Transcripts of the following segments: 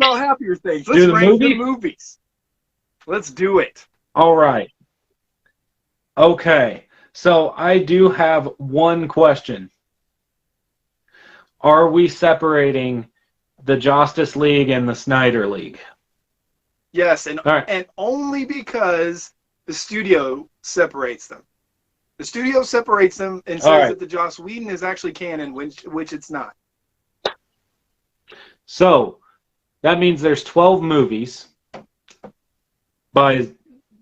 about happier things. Let's Do the rank movie? the movies. Let's do it. All right. Okay. So I do have one question. Are we separating the Justice League and the Snyder League? Yes, and All right. and only because the studio separates them. The studio separates them and All says right. that the Joss Whedon is actually canon, which it's not. So that means there's 12 movies by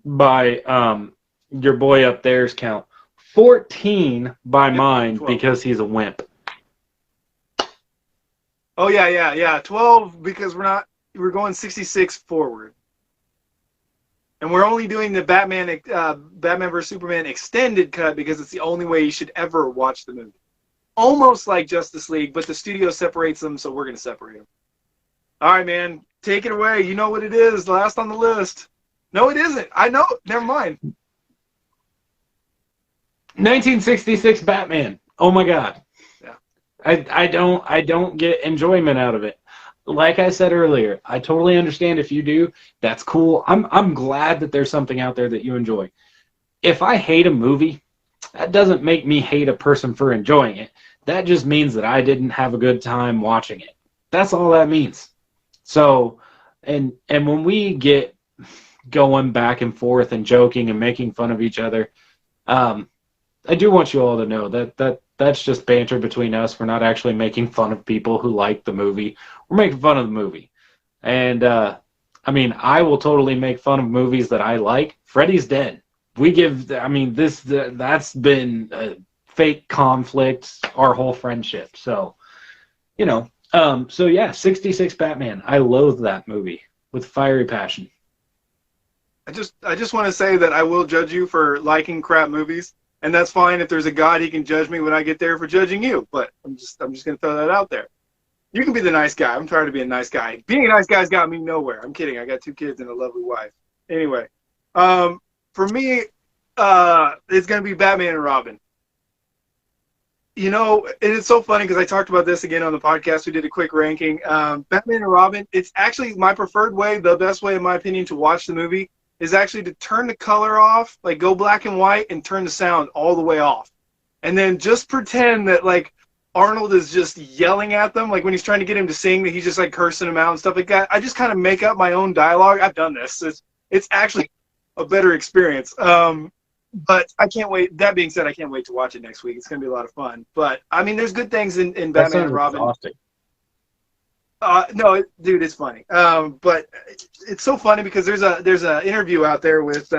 your boy up there's count. 14 by mine 12. because he's a wimp. Oh yeah. 12 because we're going 66 forward. And we're only doing the Batman vs Superman extended cut because it's the only way you should ever watch the movie. Almost like Justice League, but the studio separates them, so we're going to separate them. All right, man. Take it away. You know what it is. Last on the list. No, it isn't. I know. Never mind. 1966 Batman. Oh my God. Yeah. I don't get enjoyment out of it. Like I said earlier, I totally understand if you do. That's cool. I'm glad that there's something out there that you enjoy. If I hate a movie, that doesn't make me hate a person for enjoying it. That just means that I didn't have a good time watching it. That's all that means. So, and when we get going back and forth and joking and making fun of each other, I do want you all to know that that's just banter between us. We're not actually making fun of people who like the movie. We're making fun of the movie. And, I mean, I will totally make fun of movies that I like. Freddy's Dead. That's been a fake conflict our whole friendship. So, so yeah, 66 Batman. I loathe that movie with fiery passion. I just want to say that I will judge you for liking crap movies, and that's fine. If there's a God, he can judge me when I get there for judging you. But I'm just going to throw that out there. You can be the nice guy. I'm tired of being a nice guy. Being a nice guy's got me nowhere. I'm kidding. I got 2 kids and a lovely wife. Anyway, for me, it's going to be Batman and Robin. And it's so funny because I talked about this again on the podcast. We did a quick ranking. Batman and Robin, it's actually my preferred way, the best way, in my opinion, to watch the movie is actually to turn the color off, like go black and white and turn the sound all the way off. And then just pretend that, like, Arnold is just yelling at them, like when he's trying to get him to sing, that he's just like cursing him out and stuff like that. I just kind of make up my own dialogue. I've done this. It's actually a better experience. But I can't wait. That being said, I can't wait to watch it next week. It's going to be a lot of fun. But, I mean, there's good things in Batman and Robin. Exhausting. No, dude, it's funny. But it's so funny because there's a interview out there with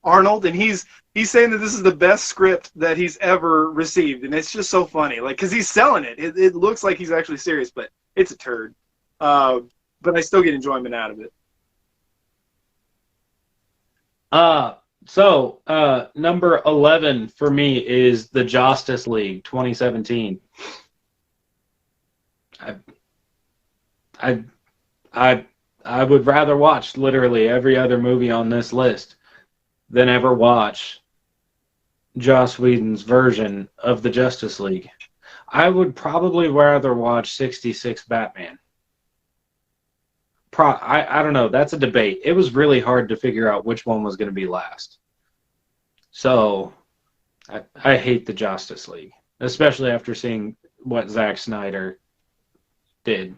Arnold, and he's saying that this is the best script that he's ever received, and it's just so funny. Like, because he's selling it. It looks like he's actually serious, but it's a turd. But I still get enjoyment out of it. So number 11 for me is the Justice League 2017. I would rather watch literally every other movie on this list than ever watch Joss Whedon's version of the Justice League. I would probably rather watch 66 Batman. I don't know. That's a debate. It was really hard to figure out which one was going to be last. So I hate the Justice League, especially after seeing what Zack Snyder did.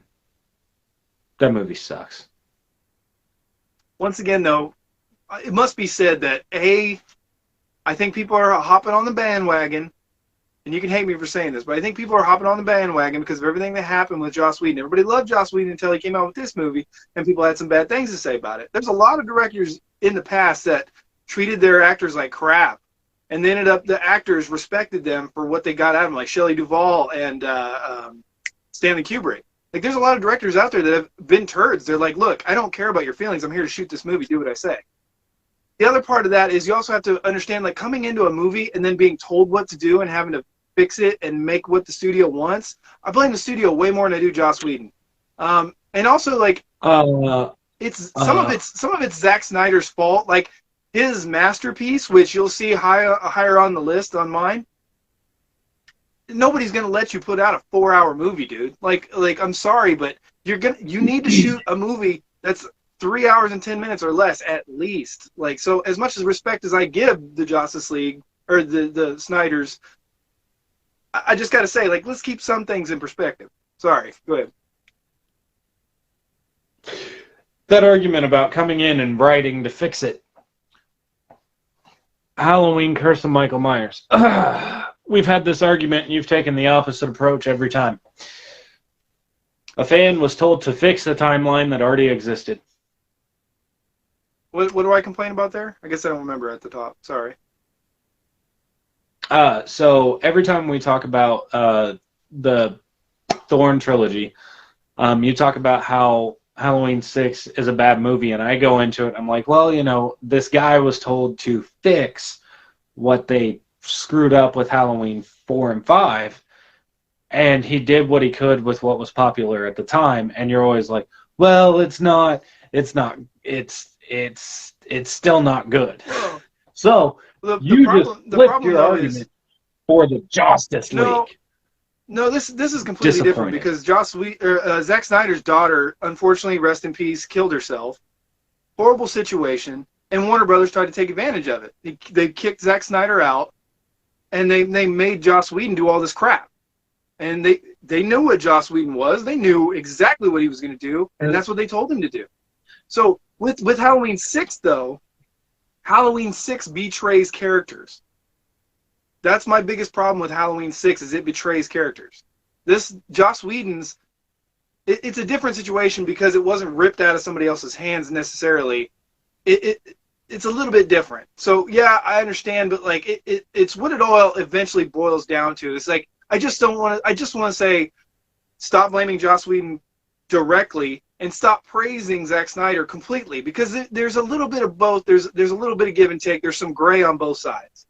That movie sucks. Once again, though, it must be said that, I think people are hopping on the bandwagon, and you can hate me for saying this, but I think people are hopping on the bandwagon because of everything that happened with Joss Whedon. Everybody loved Joss Whedon until he came out with this movie, and people had some bad things to say about it. There's a lot of directors in the past that treated their actors like crap, and the actors respected them for what they got out of them, like Shelley Duvall and Stanley Kubrick. Like, there's a lot of directors out there that have been turds. They're like, look, I don't care about your feelings. I'm here to shoot this movie. Do what I say. The other part of that is you also have to understand, like, coming into a movie and then being told what to do and having to fix it and make what the studio wants. I blame the studio way more than I do Joss Whedon. And also, like, it's some of it's Zack Snyder's fault. Like, his masterpiece, which you'll see higher on the list on mine, nobody's gonna let you put out a 4-hour movie, dude. Like I'm sorry, but you need to shoot a movie that's 3 hours and 10 minutes or less at least. Like, so as much as respect as I give the Justice League or the Snyders, I just gotta say, like, let's keep some things in perspective. Sorry, go ahead. That argument about coming in and writing to fix it. Halloween Curse of Michael Myers. We've had this argument and you've taken the opposite approach every time. A fan was told to fix a timeline that already existed. What do I complain about there? I guess I don't remember at the top. Sorry. So every time we talk about the Thorn trilogy, you talk about how Halloween 6 is a bad movie, and I go into it, I'm like, well, you know, this guy was told to fix what they screwed up with Halloween 4 and 5, and he did what he could with what was popular at the time, and you're always like, well, it's still not good. So you just flipped your argument for the Justice League. No, this is completely different because Zack Snyder's daughter, unfortunately, rest in peace, killed herself. Horrible situation, and Warner Brothers tried to take advantage of it. They kicked Zack Snyder out, and they made Joss Whedon do all this crap. And they knew what Joss Whedon was. They knew exactly what he was going to do, and that's what they told him to do. So with Halloween 6, though, Halloween 6 betrays characters. That's my biggest problem with Halloween 6 is it betrays characters. This Joss Whedon's, it's a different situation because it wasn't ripped out of somebody else's hands necessarily. It's a little bit different. So yeah, I understand, but like it's what it all eventually boils down to. It's like I just want to say, stop blaming Joss Whedon directly and stop praising Zack Snyder completely because there's a little bit of both. There's a little bit of give and take. There's some gray on both sides.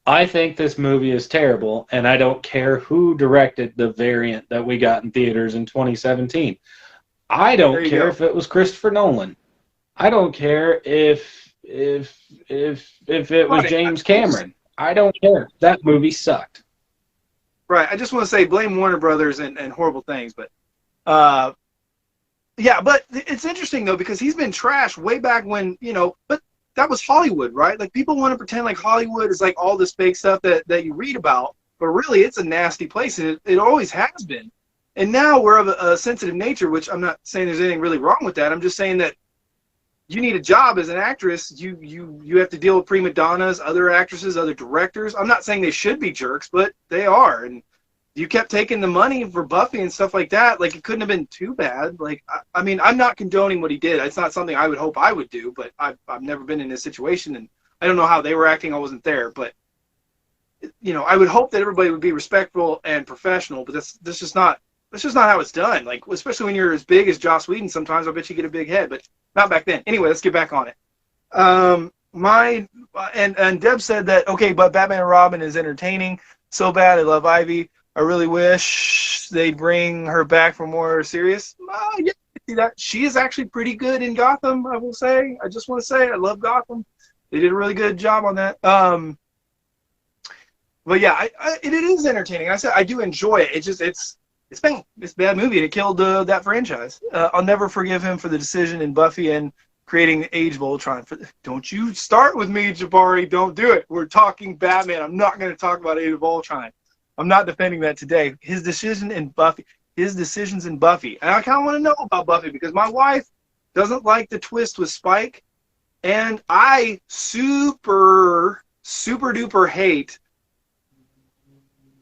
I think this movie is terrible, and I don't care who directed the variant that we got in theaters in 2017. I don't care if it was Christopher Nolan. I don't care if it was James Cameron. I don't care. That movie sucked. Right. I just want to say blame Warner Brothers and horrible things, but yeah, but it's interesting though because he's been trashed way back when, you know, but that was Hollywood, right? Like people want to pretend like Hollywood is like all this fake stuff that you read about, but really it's a nasty place and it always has been. And now we're of a sensitive nature, which I'm not saying there's anything really wrong with that. I'm just saying that you need a job as an actress. You have to deal with prima donnas, other actresses, other directors. I'm not saying they should be jerks, but they are. And you kept taking the money for Buffy and stuff like that. Like, it couldn't have been too bad. Like, I mean, I'm not condoning what he did. It's not something I would hope I would do, but I've never been in this situation, and I don't know how they were acting. I wasn't there, but, you know, I would hope that everybody would be respectful and professional, but that's just not how it's done. Like, especially when you're as big as Joss Whedon, sometimes I bet you get a big head, but not back then. Anyway, let's get back on it. And Deb said that, okay, but Batman and Robin is entertaining. So bad. I love Ivy. I really wish they'd bring her back for more serious. Yeah, I see that. She is actually pretty good in Gotham, I will say. I just want to say I love Gotham. They did a really good job on that. But yeah, it is entertaining. I said I do enjoy it. It's a bad movie. It killed that franchise. I'll never forgive him for the decision in Buffy and creating the Age of Ultron. Don't you start with me, Jabari. Don't do it. We're talking Batman. I'm not going to talk about Age of Ultron. I'm not defending that today. His decisions in Buffy. And I kind of want to know about Buffy because my wife doesn't like the twist with Spike. And I super duper hate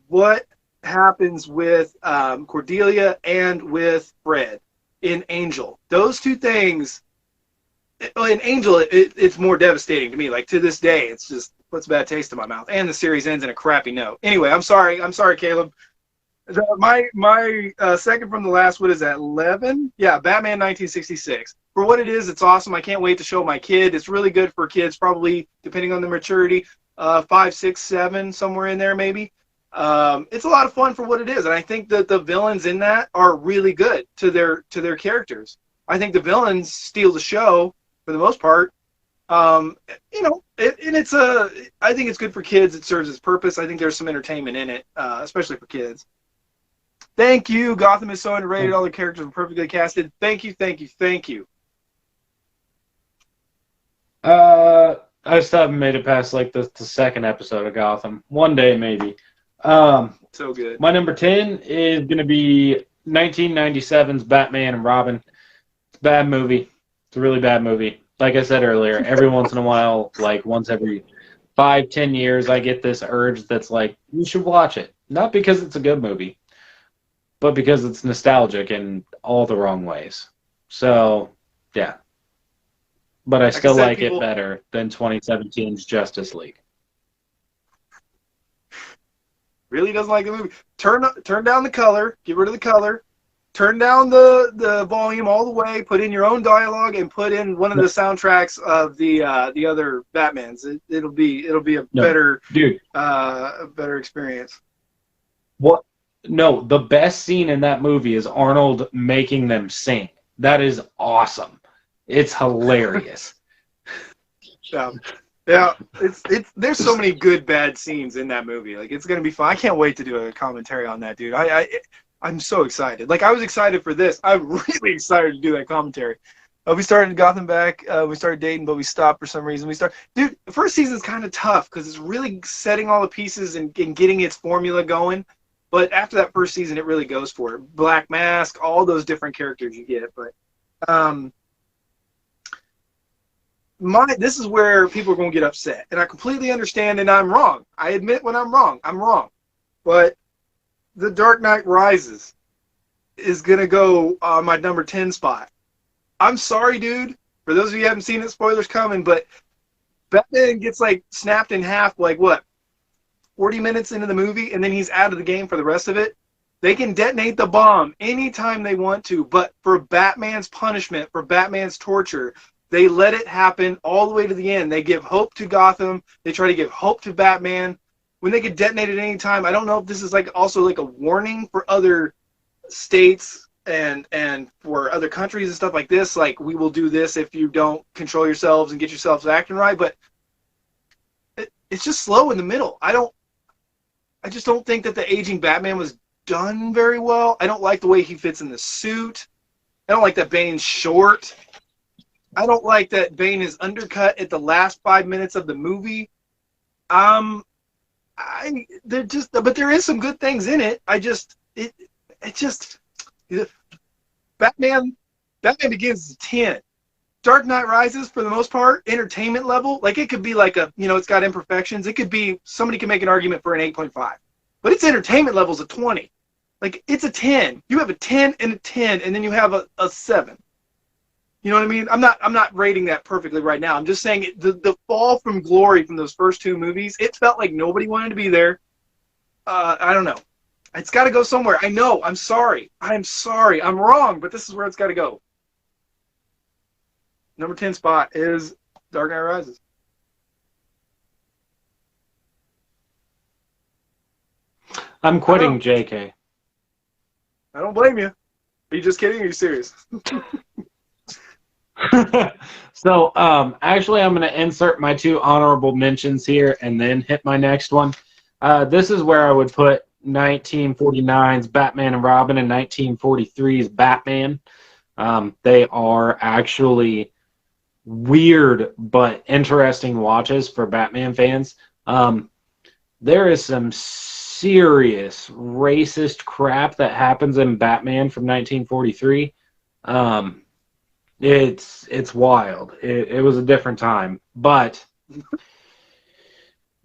what happens with Cordelia and with Fred in Angel. Those two things, in Angel, it's more devastating to me. Like, to this day, it's just puts a bad taste in my mouth. And the series ends in a crappy note. Anyway, I'm sorry, Caleb. My second from the last, what is that, 11? Yeah, Batman 1966. For what it is, it's awesome. I can't wait to show my kid. It's really good for kids, probably, depending on the maturity, 5, 6, 7, somewhere in there maybe. It's a lot of fun for what it is. And I think that the villains in that are really good to their characters. I think the villains steal the show for the most part. Um, and I think it's good for kids. It serves its purpose. I think there's some entertainment in it, especially for kids. Thank you. Gotham is so underrated. All the characters are perfectly casted. Thank you, thank you, thank you. I still haven't made it past like the second episode of Gotham. One day maybe. So good. My number 10 is going to be 1997's Batman and Robin. It's a bad movie. It's a really bad movie. Like I said earlier, every once in a while, like once every 5, 10 years, I get this urge that's like, you should watch it. Not because it's a good movie, but because it's nostalgic in all the wrong ways. So, yeah. But I Like I still said, like it people better than 2017's Justice League. really doesn't like the movie. Turn down the color. Get rid of the color. Turn down the volume all the way. Put in your own dialogue and put in one of the soundtracks of the other Batmans. It'll be a No, better dude, experience. what? No, the best scene in that movie is Arnold making them sing. That is awesome. It's hilarious. Yeah, yeah. It's there's so many good bad scenes in that movie. Like it's gonna be fun. I can't wait to do a commentary on that, dude. I'm so excited. Like I was excited for this. I'm really excited to do that commentary. We started Gotham back. We started dating, but we stopped for some reason. Dude. The first season's kind of tough because it's really setting all the pieces and getting its formula going. But after that first season, it really goes for it. Black Mask, all those different characters you get. But this is where people are going to get upset, and I completely understand, and I'm wrong. I admit when I'm wrong. I'm wrong. But The Dark Knight Rises is going to go on my number 10 spot. I'm sorry, dude. For those of you who haven't seen it, spoilers coming, but Batman gets like snapped in half, like what, 40 minutes into the movie, and then he's out of the game for the rest of it. They can detonate the bomb anytime they want to, but for Batman's punishment, for Batman's torture, they let it happen all the way to the end. They give hope to Gotham. They try to give hope to Batman. When they could detonate at any time, I don't know if this is like also like a warning for other states and for other countries and stuff like this. Like, we will do this if you don't control yourselves and get yourselves acting right. But it's just slow in the middle. I just don't think that the aging Batman was done very well. I don't like the way he fits in the suit. I don't like that Bane's short. I don't like that Bane is undercut at the last 5 minutes of the movie. But there is some good things in it. Batman Begins is 10. Dark Knight Rises, for the most part, entertainment level, like it could be like it's got imperfections. It could be, somebody can make an argument for an 8.5, but its entertainment level is a 20. Like, it's a 10. You have a 10 and a 10, and then you have a 7. You know what I mean? I'm not rating that perfectly right now. I'm just saying the fall from glory from those first two movies, it felt like nobody wanted to be there. I don't know. It's got to go somewhere. I know. I'm sorry. I'm wrong, but this is where it's got to go. Number 10 spot is Dark Knight Rises. I'm quitting JK. I don't blame you. Are you just kidding? Or are you serious? So, actually, I'm going to insert my 2 honorable mentions here and then hit my next one. This is where I would put 1949's Batman and Robin and 1943's Batman. They are actually weird but interesting watches for Batman fans. There is some serious racist crap that happens in Batman from 1943. It's wild. It was a different time, but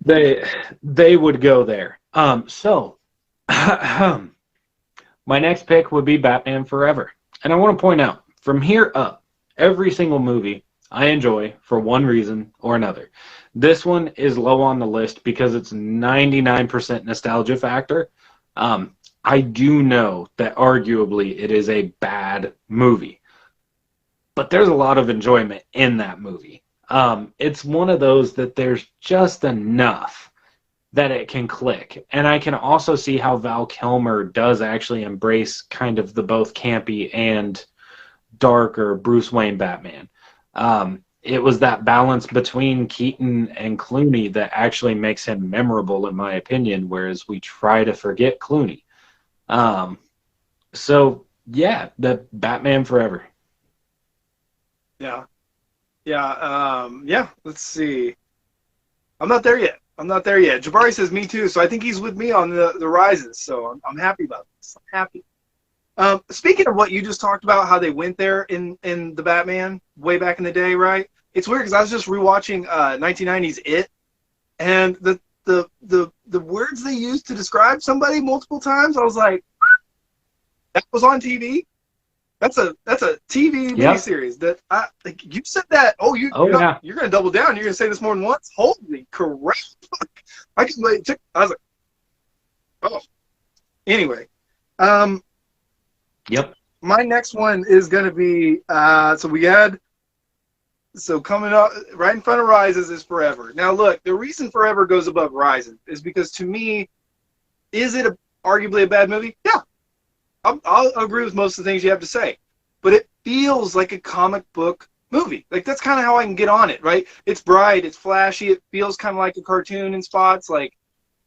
they would go there. So my next pick would be Batman Forever. And I want to point out, from here up, every single movie I enjoy for one reason or another. This one is low on the list because it's 99% nostalgia factor. I do know that arguably it is a bad movie, but there's a lot of enjoyment in that movie. It's one of those that there's just enough that it can click. And I can also see how Val Kilmer does actually embrace kind of the both campy and darker Bruce Wayne Batman. it was that balance between Keaton and Clooney that actually makes him memorable, in my opinion, whereas we try to forget Clooney. Um, so, yeah, the Batman Forever. Yeah. Yeah. Yeah. Let's see. I'm not there yet. I'm not there yet. Jabari says me too, so I think he's with me on the rises. So I'm happy about this. I'm happy. Speaking of what you just talked about, how they went there in the Batman way back in the day, right? It's weird because I was just rewatching 1990s It, and the words they used to describe somebody multiple times, I was like, that was on TV. That's a TV Yep. miniseries that like you said that. Oh, Yeah. you're gonna double down. You're gonna say this more than once. Holy crap! I can like, I was like, oh. Anyway, Yep. my next one is gonna be so coming up right in front of Rises is Forever. Now look, the reason Forever goes above Rises is because to me, is it arguably a bad movie? Yeah. I'll agree with most of the things you have to say, but it feels like a comic book movie. Like that's kind of how I can get on it, right? It's bright, it's flashy, it feels kind of like a cartoon in spots. Like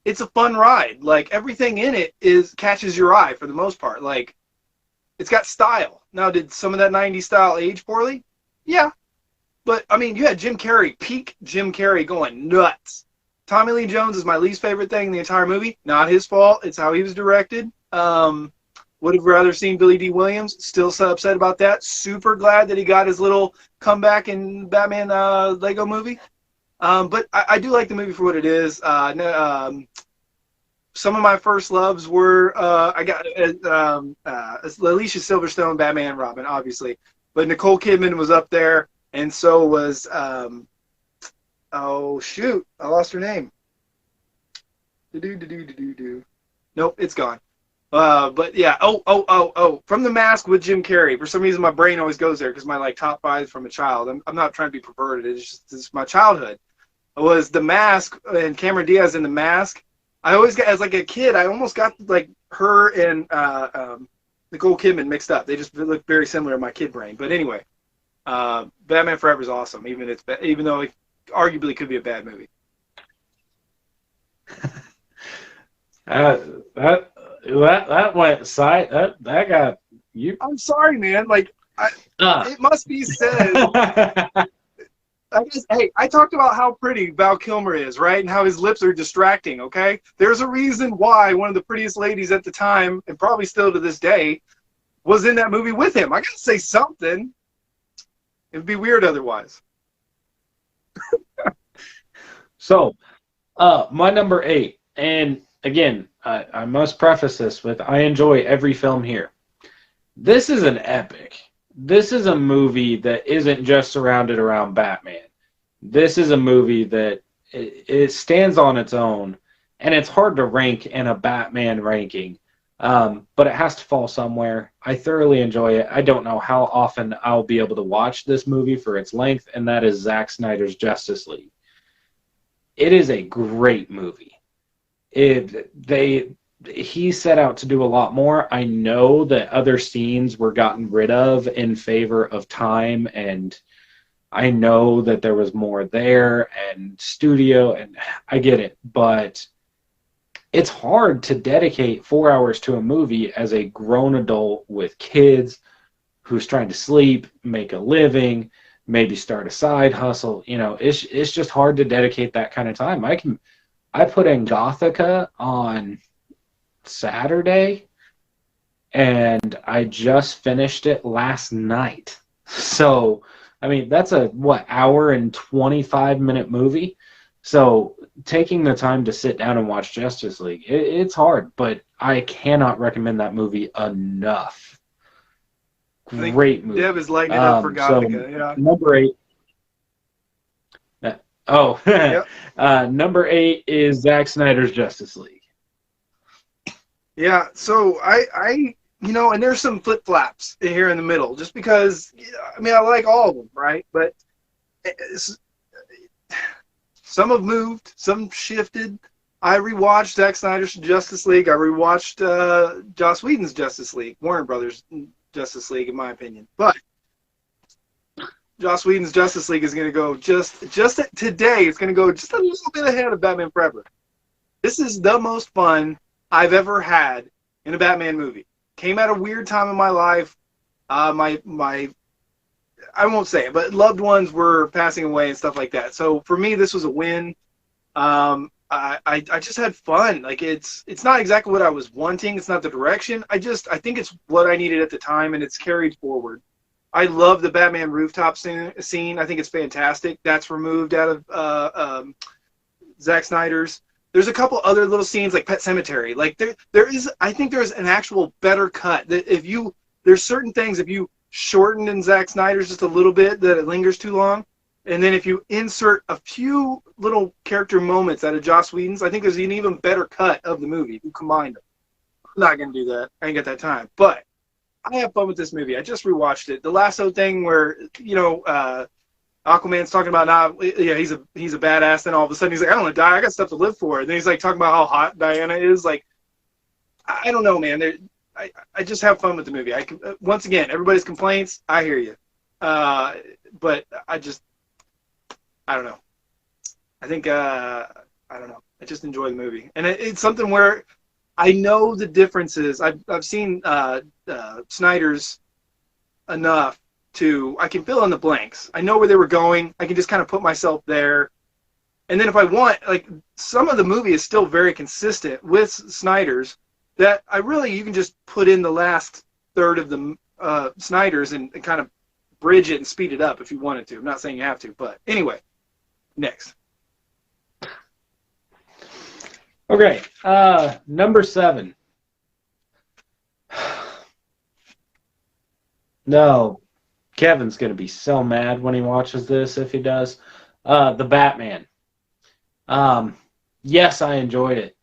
it's a fun ride. Like everything in it catches your eye for the most part. Like it's got style. Now, did some of that '90s style age poorly? Yeah, but I mean, you had Jim Carrey, peak Jim Carrey, going nuts. Tommy Lee Jones is my least favorite thing in the entire movie. Not his fault. It's how he was directed. Would have rather seen Billy D. Williams. Still so upset about that. Super glad that he got his little comeback in Batman Lego movie. But I do like the movie for what it is. Some of my first loves were I got Alicia Silverstone, Batman and Robin, obviously. But Nicole Kidman was up there, and so was oh shoot, I lost her name. Nope, it's gone. But yeah, From the Mask with Jim Carrey. For some reason, my brain always goes there because my like top five from a child. I'm not trying to be perverted. It's my childhood. It was The Mask and Cameron Diaz in The Mask. I always got, as like a kid, I almost got like her and Nicole Kidman mixed up. They just look very similar in my kid brain. But anyway, Batman Forever is awesome, even though it arguably could be a bad movie. That went side. That got you. I'm sorry, man. Like, it must be said. Hey, I talked about how pretty Val Kilmer is, right? And how his lips are distracting, okay? There's a reason why one of the prettiest ladies at the time, and probably still to this day, was in that movie with him. I gotta say something. It'd be weird otherwise. So, my number 8, and again, I must preface this with I enjoy every film here. This is an epic. This is a movie that isn't just surrounded around Batman. This is a movie that it stands on its own, and it's hard to rank in a Batman ranking, but it has to fall somewhere. I thoroughly enjoy it. I don't know how often I'll be able to watch this movie for its length, and that is Zack Snyder's Justice League. It is a great movie. He set out to do a lot more. I know that other scenes were gotten rid of in favor of time, and I know that there was more there and studio, and I get it, but it's hard to dedicate 4 hours to a movie as a grown adult with kids who's trying to sleep, make a living, maybe start a side hustle. You know, it's just hard to dedicate that kind of time. I put in Gothica on Saturday, and I just finished it last night. So, I mean, that's a, hour and 25-minute movie? So, taking the time to sit down and watch Justice League, it's hard, but I cannot recommend that movie enough. Great movie. Deb is lighting it up for Gothica. So, yeah. Number 8. Yep. Number 8 is Zack Snyder's Justice League. Yeah, so I and there's some flip-flops here in the middle, just because, I mean, I like all of them, right? But some have moved, some shifted. I rewatched Zack Snyder's Justice League. I rewatched Joss Whedon's Justice League, Warner Brothers Justice League, in my opinion. But Joss Whedon's Justice League is going to go just today. It's going to go just a little bit ahead of Batman Forever. This is the most fun I've ever had in a Batman movie. Came at a weird time in my life. My I won't say it, but loved ones were passing away and stuff like that. So for me, this was a win. I just had fun. Like it's not exactly what I was wanting. It's not the direction. I think it's what I needed at the time, and it's carried forward. I love the Batman rooftop scene. I think it's fantastic. That's removed out of Zack Snyder's. There's a couple other little scenes like Pet Sematary. Like I think there's an actual better cut. That there's certain things if you shortened in Zack Snyder's just a little bit that it lingers too long, and then if you insert a few little character moments out of Joss Whedon's, I think there's an even better cut of the movie if you combine them. I'm not gonna do that. I ain't got that time, but I have fun with this movie. I just rewatched it. The Lasso thing where, Aquaman's talking about he's a badass, and all of a sudden he's like, I don't want to die, I got stuff to live for. And then he's like talking about how hot Diana is. Like, I don't know, man. I just have fun with the movie. Once again, everybody's complaints, I hear you. But I don't know. I think I don't know. I just enjoy the movie, and it's something where I know the differences. I've seen Snyder's enough I can fill in the blanks. I know where they were going. I can just kind of put myself there. And then if I want, like, some of the movie is still very consistent with Snyder's that you can just put in the last third of the Snyder's and kind of bridge it and speed it up if you wanted to. I'm not saying you have to, but anyway, next. Okay, number 7. No, Kevin's going to be so mad when he watches this if he does. The Batman. Yes, I enjoyed it.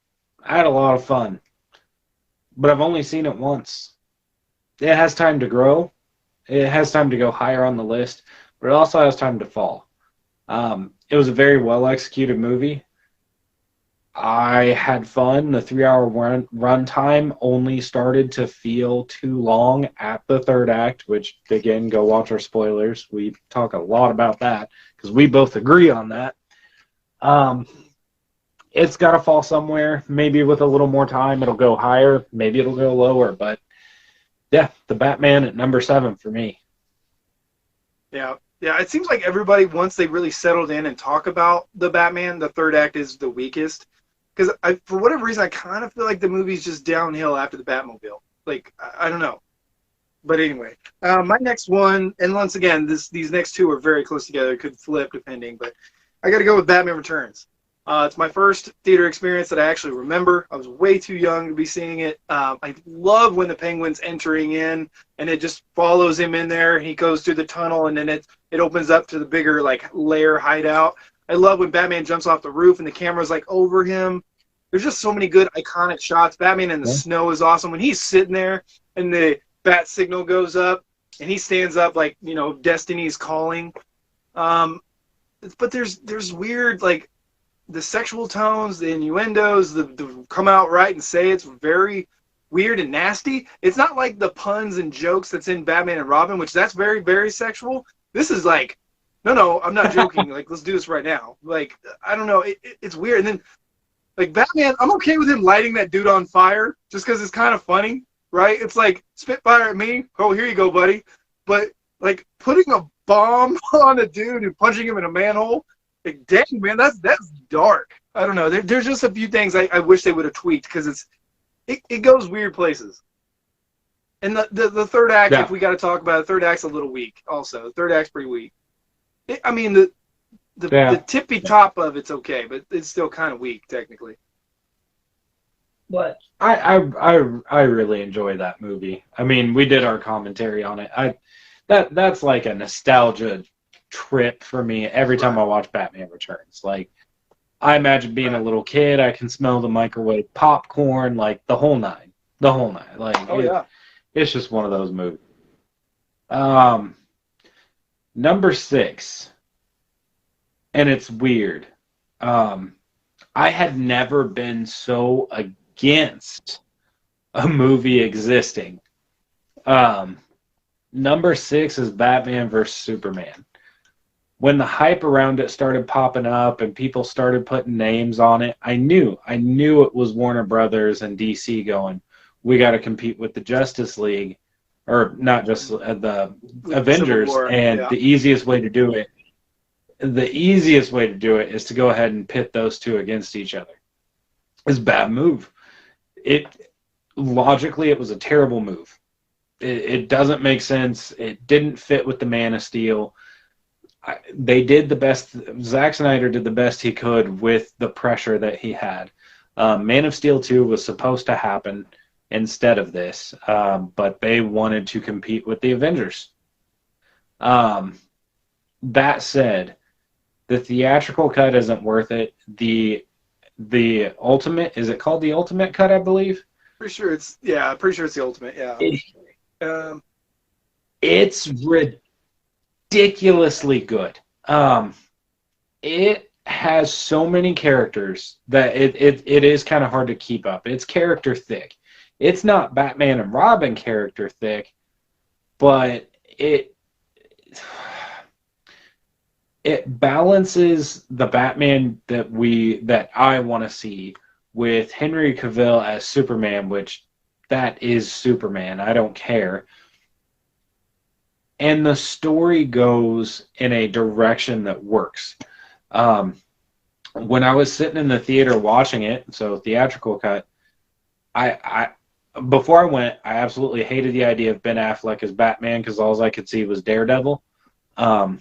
I had a lot of fun. But I've only seen it once. It has time to grow. It has time to go higher on the list. But it also has time to fall. It was a very well-executed movie. I had fun. The 3-hour run time only started to feel too long at the third act, which, again, go watch our spoilers. We talk a lot about that because we both agree on that. It's got to fall somewhere. Maybe with a little more time it'll go higher. Maybe it'll go lower. But, yeah, the Batman at number 7 for me. Yeah, it seems like everybody, once they really settled in and talk about the Batman, the third act is the weakest. Because for whatever reason, I kind of feel like the movie's just downhill after the Batmobile. Like, I don't know. But anyway, my next one, and once again, these next two are very close together. It could flip depending, but I got to go with Batman Returns. It's my first theater experience that I actually remember. I was way too young to be seeing it. I love when the Penguin's entering in, and it just follows him in there, and he goes through the tunnel, and then it opens up to the bigger, like, lair hideout. I love when Batman jumps off the roof and the camera's like over him. There's just so many good iconic shots. Batman in the snow is awesome. When he's sitting there and the bat signal goes up and he stands up like, Destiny's calling. But there's weird, like, the sexual tones, the innuendos, the come out right and say it's very weird and nasty. It's not like the puns and jokes that's in Batman and Robin, which that's very, very sexual. This is like, no, I'm not joking. Like, let's do this right now. Like, I don't know. It's weird. And then, like, Batman, I'm okay with him lighting that dude on fire just because it's kind of funny, right? It's like, spit fire at me. Oh, here you go, buddy. But, like, putting a bomb on a dude and punching him in a manhole, like, dang, man, that's dark. I don't know. There's just a few things I wish they would have tweaked because it goes weird places. And the third act, if we got to talk about it, the third act's a little weak also. The third act's pretty weak. The tippy top of it's okay, but it's still kind of weak technically. But I really enjoy that movie. I mean, we did our commentary on it. That's like a nostalgia trip for me every time I watch Batman Returns. Like, I imagine being a little kid, I can smell the microwave popcorn, like the whole nine. Like, it's just one of those movies. Number 6, and it's weird. I had never been so against a movie existing. Number 6 is Batman vs. Superman. when the hype around it started popping up and people started putting names on it, I knew it was Warner Brothers and DC going, we got to compete with the Justice League, or not just the With Civil Avengers, War, and yeah. the easiest way to do it is to go ahead and pit those two against each other. It's a bad move. It logically, it was a terrible move. It doesn't make sense. It didn't fit with the Man of Steel. They did the best. Zack Snyder did the best he could with the pressure that he had. Man of Steel 2 was supposed to happen instead of this, but they wanted to compete with the Avengers. That said, the theatrical cut isn't worth it. The ultimate, is it called the ultimate cut, I believe? Pretty sure it's the ultimate, yeah. It's ridiculously good. It has so many characters that it is kind of hard to keep up. It's character thick. It's not Batman and Robin character thick, but it balances the Batman that I want to see with Henry Cavill as Superman, which that is Superman. I don't care. And the story goes in a direction that works. When I was sitting in the theater watching it, so theatrical cut, I before I went, I absolutely hated the idea of Ben Affleck as Batman because all I could see was Daredevil. And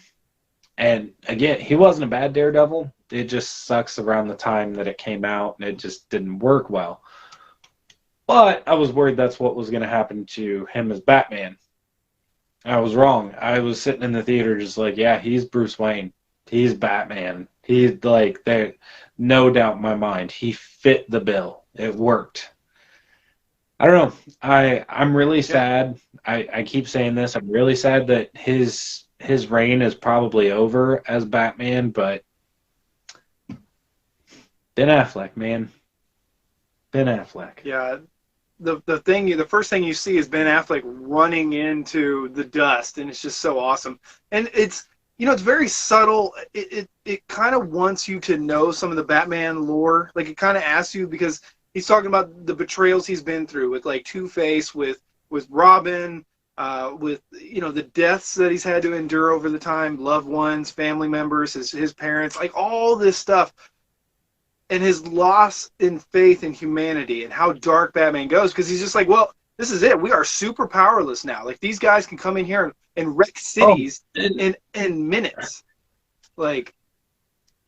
again, he wasn't a bad Daredevil. It just sucks around the time that it came out, and it just didn't work well. But I was worried that's what was going to happen to him as Batman. I was wrong. I was sitting in the theater just like, yeah, he's Bruce Wayne. He's Batman. He's like, there, no doubt in my mind. He fit the bill. It worked. I don't know. I'm really sad. I keep saying this. I'm really sad that his reign is probably over as Batman, but Ben Affleck, man. Ben Affleck. Yeah. The first thing you see is Ben Affleck running into the dust, and it's just so awesome. And it's very subtle. It kind of wants you to know some of the Batman lore. Like, it kind of asks you, because he's talking about the betrayals he's been through with, like, Two-Face, with Robin, with the deaths that he's had to endure over the time, loved ones, family members, his parents, like all this stuff. And his loss in faith in humanity and how dark Batman goes, because he's just like, well, this is it. We are super powerless now. Like, these guys can come in here and wreck cities in minutes. Like,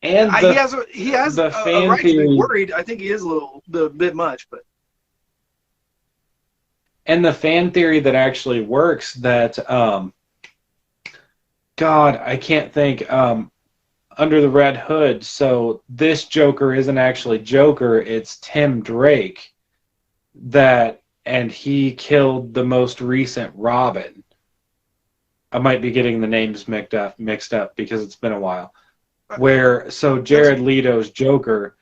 and he has a right to be worried. I think he is a bit much, but. And the fan theory that actually works that, God, I can't think. Under the Red Hood, so this Joker isn't actually Joker, it's Tim Drake, and he killed the most recent Robin. I might be getting the names mixed up because it's been a while. So Jared Leto's Joker,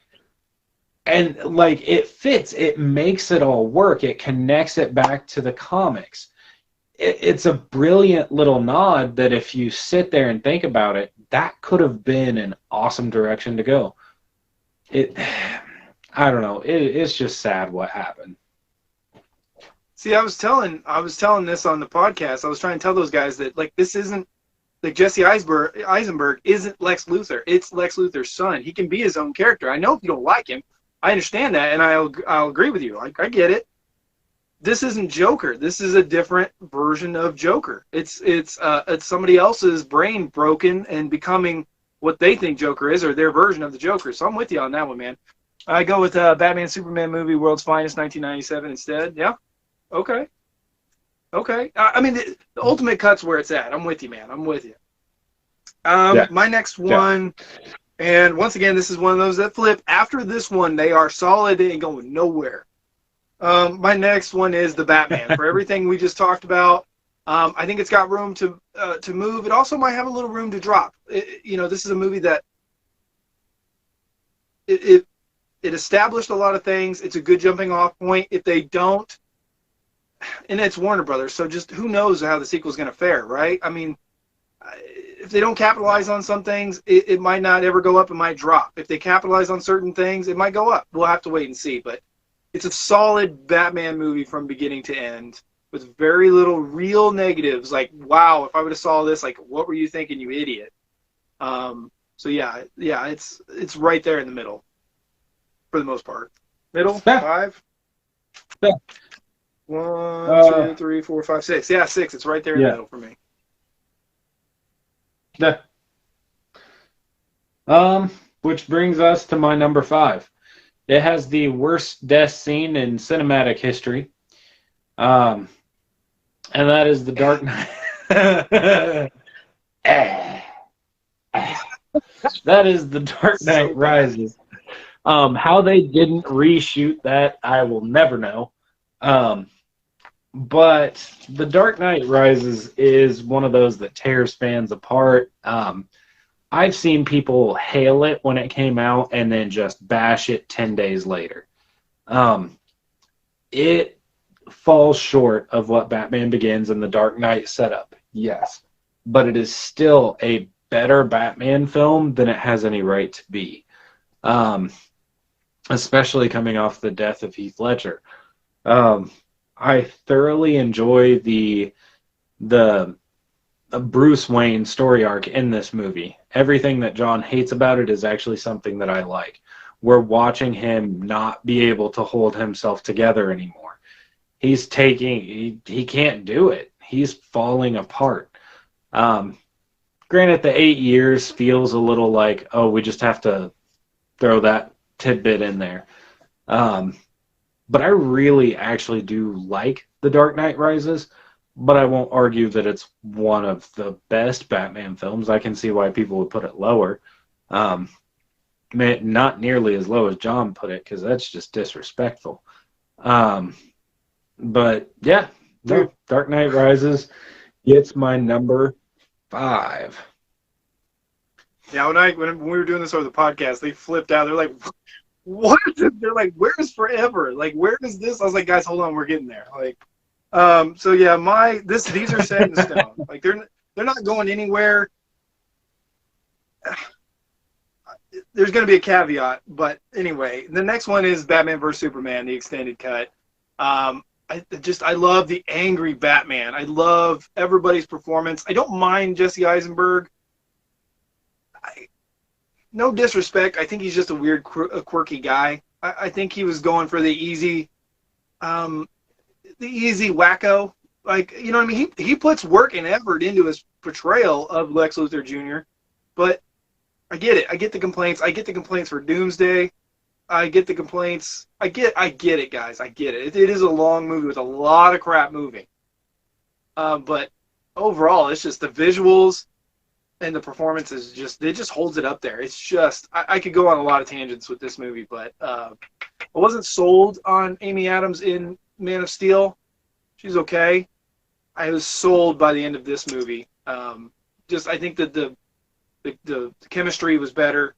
and like, it fits, it makes it all work, it connects it back to the comics. It's a brilliant little nod that if you sit there and think about it, that could have been an awesome direction to go. I don't know. It's just sad what happened. See, I was telling this on the podcast. I was trying to tell those guys that, like, this isn't, like, Jesse Eisenberg isn't Lex Luthor. It's Lex Luthor's son. He can be his own character. I know if you don't like him, I understand that, and I'll agree with you. I get it. This isn't Joker. This is a different version of Joker. It's somebody else's brain broken and becoming what they think Joker is, or their version of the Joker. So I'm with you on that one, man. I go with Batman Superman movie, World's Finest, 1997 instead. Yeah. Okay. I mean, the ultimate cut's where it's at. I'm with you, man. I'm with you. My next one, and once again, this is one of those that flip. After this one, they are solid and going nowhere. My next one is The Batman. For everything we just talked about, I think it's got room to move. It also might have a little room to drop. This is a movie that it established a lot of things. It's a good jumping off point. If they don't, and it's Warner Brothers, so just who knows how the sequel is going to fare, right? I mean, if they don't capitalize on some things, it might not ever go up. It might drop. If they capitalize on certain things, it might go up. We'll have to wait and see. But it's a solid Batman movie from beginning to end with very little real negatives. Like, wow, if I would have saw this, like, what were you thinking, you idiot? So yeah, it's right there in the middle for the most part. Middle, Yeah. 5. Yeah. 1, 2, 3, 4, 5, 6. Yeah, 6. It's right there in the middle for me. Yeah. Which brings us to my number 5. It has the worst death scene in cinematic history. And that is The Dark Knight. That is The Dark Knight Rises. How they didn't reshoot that, I will never know. But The Dark Knight Rises is one of those that tears fans apart. I've seen people hail it when it came out and then just bash it 10 days later. It falls short of what Batman Begins and The Dark Knight set up, yes. But it is still a better Batman film than it has any right to be. Especially coming off the death of Heath Ledger. I thoroughly enjoy the Bruce Wayne story arc in this movie. Everything that John hates about it is actually something that I like. We're watching him not be able to hold himself together anymore. He's taking, he can't do it. He's falling apart. Granted, the 8 years feels a little like, oh, we just have to throw that tidbit in there. But I really actually do like The Dark Knight Rises, but I won't argue that it's one of the best Batman films. I can see why people would put it lower. Not nearly as low as John put it, because that's just disrespectful. But yeah, no, Dark Knight Rises gets my number 5. Yeah, when we were doing this over the podcast, they flipped out. They're like, what? They're like, where is Forever? Like, where is this? I was like, guys, hold on, we're getting there. Like, so yeah, these are set in stone. Like, they're not going anywhere. There's going to be a caveat, but anyway, the next one is Batman vs Superman, the extended cut. I love the angry Batman. I love everybody's performance. I don't mind Jesse Eisenberg. No disrespect. I think he's just a weird, quirky guy. I think he was going for the easy wacko. Like, you know what I mean? He puts work and effort into his portrayal of Lex Luthor Jr., but I get it. I get the complaints. I get the complaints for Doomsday. I get the complaints. I get it, guys. I get it. It is a long movie with a lot of crap moving. But overall, it's just the visuals and the performance is it just holds it up there. It's just, I could go on a lot of tangents with this movie, but I wasn't sold on Amy Adams in Man of Steel. She's okay. I was sold by the end of this movie. I think that the chemistry was better.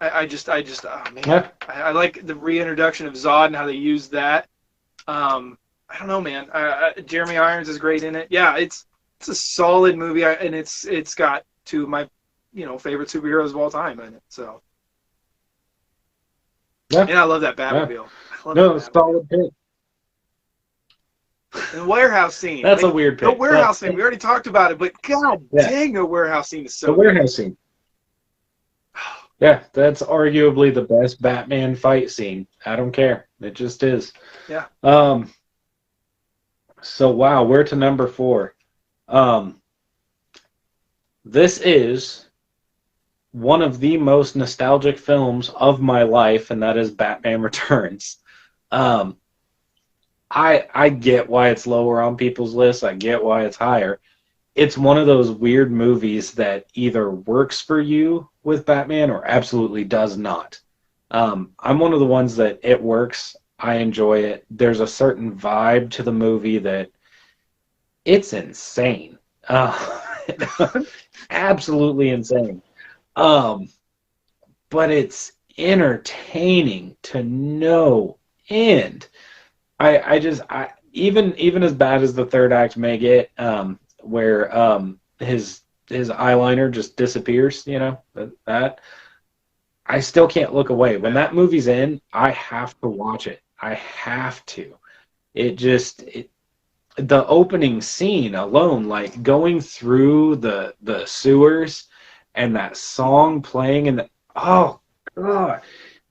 I just, oh man, yeah. I like the reintroduction of Zod and how they used that. I don't know, man. Jeremy Irons is great in it. Yeah, it's a solid movie, and it's got two of my favorite superheroes of all time in it. So yeah, and I love that Batmobile. Yeah. Solid pick. And the warehouse scene. That's a weird pick. The warehouse scene. We already talked about it, but god dang, the warehouse scene is so. The warehouse scene. Yeah, that's arguably the best Batman fight scene. I don't care. It just is. Yeah. So wow, we're to number 4. This is one of the most nostalgic films of my life, and that is Batman Returns. I get why it's lower on people's lists. I get why it's higher. It's one of those weird movies that either works for you with Batman or absolutely does not. I'm one of the ones that it works. I enjoy it. There's a certain vibe to the movie that it's insane. Absolutely insane. But it's entertaining to no end. Even as bad as the third act may get, where his his eyeliner just disappears, that I still can't look away. When that movie's in, I have to watch it. I have to. The opening scene alone, like going through the sewers and that song playing and oh god,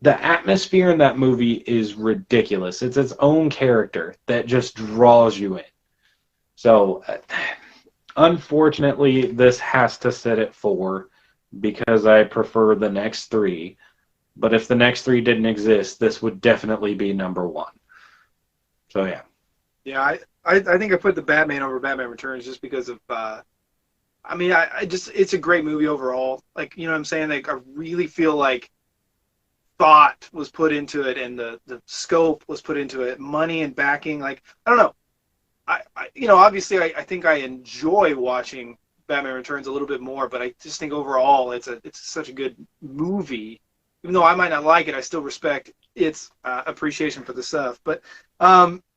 the atmosphere in that movie is ridiculous. It's its own character that just draws you in. So unfortunately, this has to sit at 4 because I prefer the next 3. But if the next 3 didn't exist, this would definitely be number 1. So yeah. Yeah, I think I put the Batman over Batman Returns just because of I just it's a great movie overall. Like, you know what I'm saying? Like I really feel like thought was put into it and the scope was put into it, money and backing. Like, I don't know. Obviously I think I enjoy watching Batman Returns a little bit more, but I just think overall it's such a good movie. Even though I might not like it, I still respect its appreciation for the stuff. But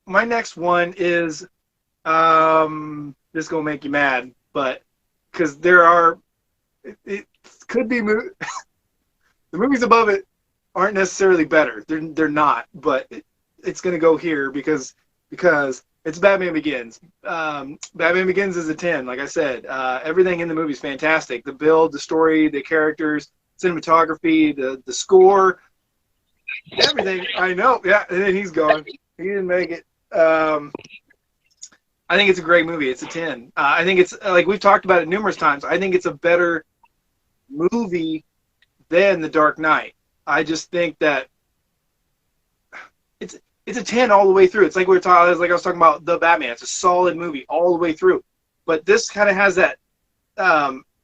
my next one is this is gonna make you mad, but because it could be the movies above it aren't necessarily better. They're not, but it's gonna go here because it's Batman Begins. Batman Begins is a 10. Like I said, everything in the movie is fantastic. The build, the story, the characters, cinematography, the score, everything. I know. Yeah, and then he's gone. He didn't make it. I think it's a great movie. It's a 10. I think it's, like we've talked about it numerous times, I think it's a better movie than The Dark Knight. I just think that it's a 10 all the way through. It's like I was talking about The Batman. It's a solid movie all the way through. But this kind of has that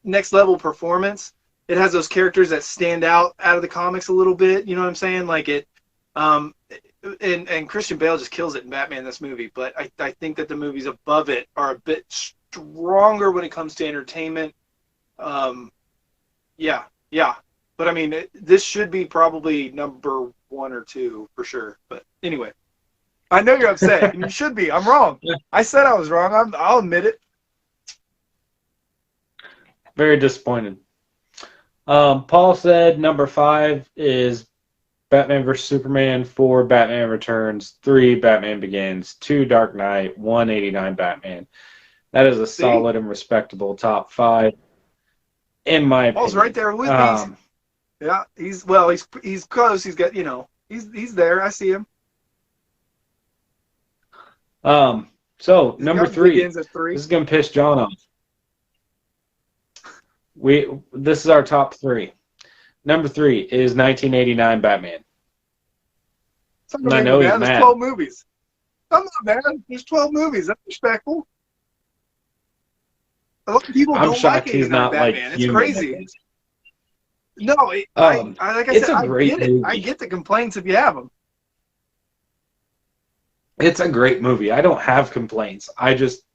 next level performance. It has those characters that stand out of the comics a little bit. You know what I'm saying? Like it, and Christian Bale just kills it in Batman in this movie. But I think that the movies above it are a bit stronger when it comes to entertainment. Yeah. But I mean, this should be probably number 1 or 2 for sure. But anyway, I know you're upset, and you should be. I'm wrong. I said I was wrong. I'll admit it. Very disappointed. Paul said number 5 is Batman vs. Superman, 4 Batman Returns, 3 Batman Begins, 2 Dark Knight, 1 89 Batman. That is a solid and respectable top 5, in my opinion. Paul's right there with me. Yeah, he's close. He's got, he's there. I see him. So number 3. Begins at 3. This is gonna piss John off. This is our top 3. Number 3 is 1989 Batman. I know he's mad. There's 12 movies. I'm not mad. There's 12 movies. That's respectful. A lot of people I'm don't shocked like he's not Batman. like It's crazy. No, like I it's said, a great movie. I get the complaints if you have them. It's a great movie. I don't have complaints. I just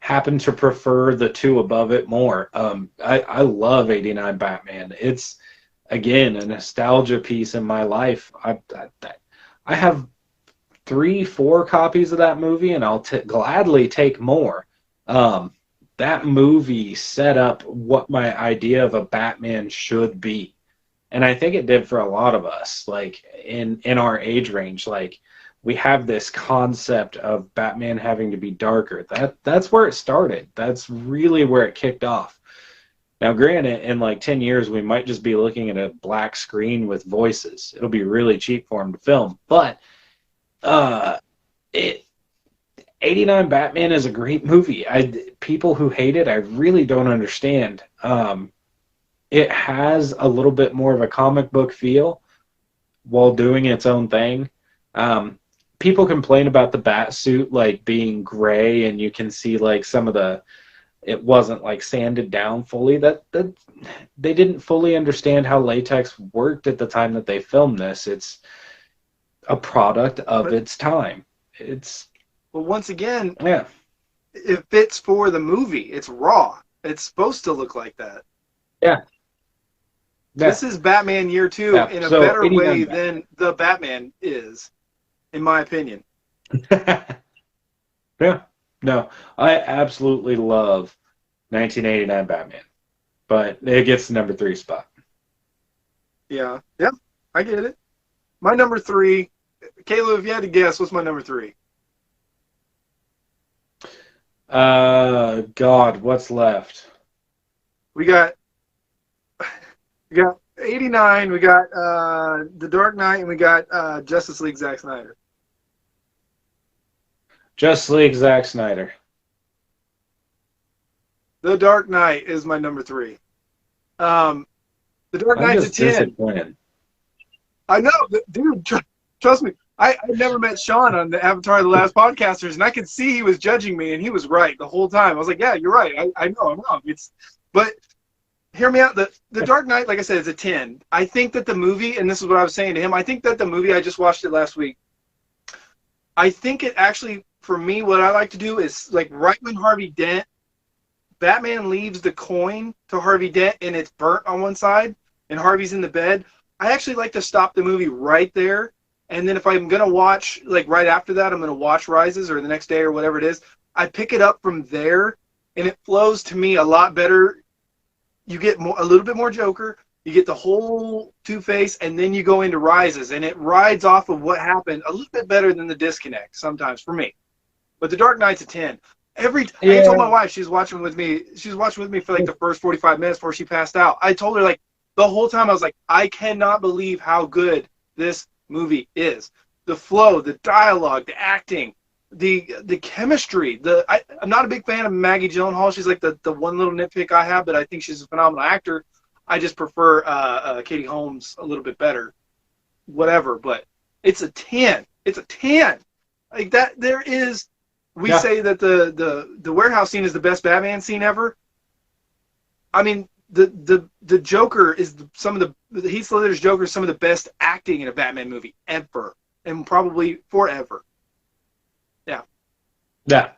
happen to prefer the 2 above it more. I love 89 Batman. It's, again, a nostalgia piece in my life. I have 3-4 copies of that movie, and I'll gladly take more. That movie set up what my idea of a Batman should be. And I think it did for a lot of us, like in our age range. Like, we have this concept of Batman having to be darker. That's where it started. That's really where it kicked off. Now, granted, in like 10 years, we might just be looking at a black screen with voices. It'll be really cheap for them to film. But 89 Batman is a great movie. People who hate it, I really don't understand. It has a little bit more of a comic book feel while doing its own thing. People complain about the bat suit like being gray, and you can see like some of it wasn't like sanded down fully. That they didn't fully understand how latex worked at the time that they filmed this. It's a product of its time. But once again, yeah, it fits for the movie. It's raw. It's supposed to look like that. Yeah. This is Batman Year 2 in a better way than the Batman is, in my opinion. Yeah. No, I absolutely love 1989 Batman. but it gets the number 3 spot. Yeah, yeah, I get it. My number 3, Caleb, if you had to guess, what's my number 3? God, what's left? We got 89, we got The Dark Knight, and we got Justice League Zack Snyder. Justice League, Zack Snyder. The Dark Knight is my number 3. The Dark I'm Knight's a just 10. disappointed. I know, dude. Trust me. I never met Sean on the Avatar: The Last Podcasters, and I could see he was judging me, and he was right the whole time. I was like, "Yeah, you're right. I know I'm wrong." But hear me out. The Dark Knight, like I said, is a 10. I think that the movie, and this is what I was saying to him. I think that the movie, I just watched it last week. I think it actually, for me, what I like to do is like right when Harvey Dent, Batman leaves the coin to Harvey Dent, and it's burnt on one side, and Harvey's in the bed. I actually like to stop the movie right there. And then if I'm going to watch, like right after that, I'm going to watch Rises or the next day or whatever it is, I pick it up from there, and it flows to me a lot better. You get a little bit more Joker, you get the whole Two-Face, and then you go into Rises, and it rides off of what happened a little bit better than The Disconnect sometimes for me. But The Dark Knight's a 10. I told my wife, she was watching with me for like the first 45 minutes before she passed out. I told her like the whole time, I was like, I cannot believe how good this movie is. The flow, the dialogue, the acting, the chemistry. I'm not a big fan of Maggie Gyllenhaal. She's like the one little nitpick I have, but I think she's a phenomenal actor. I just prefer Katie Holmes a little bit better. Whatever, but it's a 10. It's a 10. Like that. There is. We say that the warehouse scene is the best Batman scene ever. I mean, the Joker is the Heath Ledger's Joker is some of the best acting in a Batman movie ever, and probably forever. Yeah.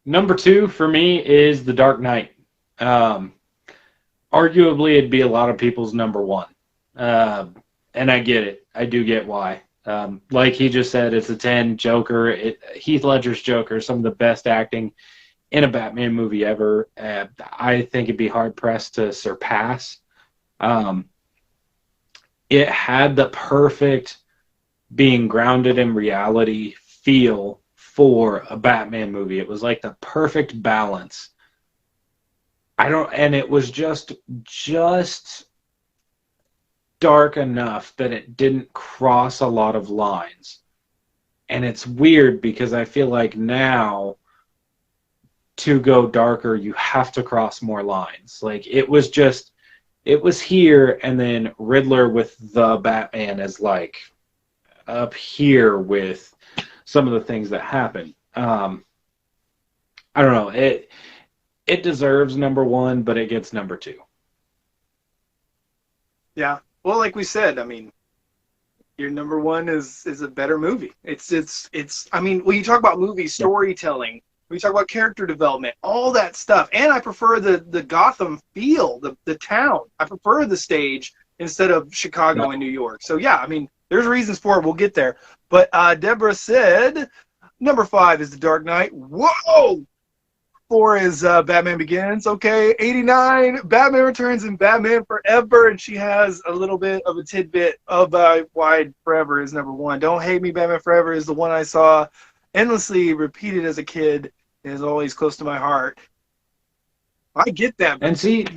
Number 2 for me is The Dark Knight. Arguably, it'd be a lot of people's number 1, and I get it. I do get why. Like he just said, it's a 10. Joker. Heath Ledger's Joker, some of the best acting in a Batman movie ever. I think it'd be hard pressed to surpass. It had the perfect being grounded in reality feel for a Batman movie. It was like the perfect balance. And it was just dark enough that it didn't cross a lot of lines. And it's weird because I feel like now to go darker, you have to cross more lines. Like it was here, and then Riddler with the Batman is like up here with some of the things that happen. I don't know. It deserves number 1, but it gets number 2. Yeah. Well, like we said, I mean, your number 1 is a better movie. It's. I mean, when you talk about movie storytelling, when you talk about character development, all that stuff, and I prefer the Gotham feel, the town. I prefer the stage instead of Chicago and New York. So yeah, I mean, there's reasons for it. We'll get there. But Deborah said number 5 is The Dark Knight. Whoa! 4 is Batman Begins. Okay, 89, Batman Returns and Batman Forever, and she has a little bit of a tidbit of why Forever is number 1. Don't Hate Me, Batman Forever is the one I saw endlessly repeated as a kid and is always close to my heart. I get that. And see,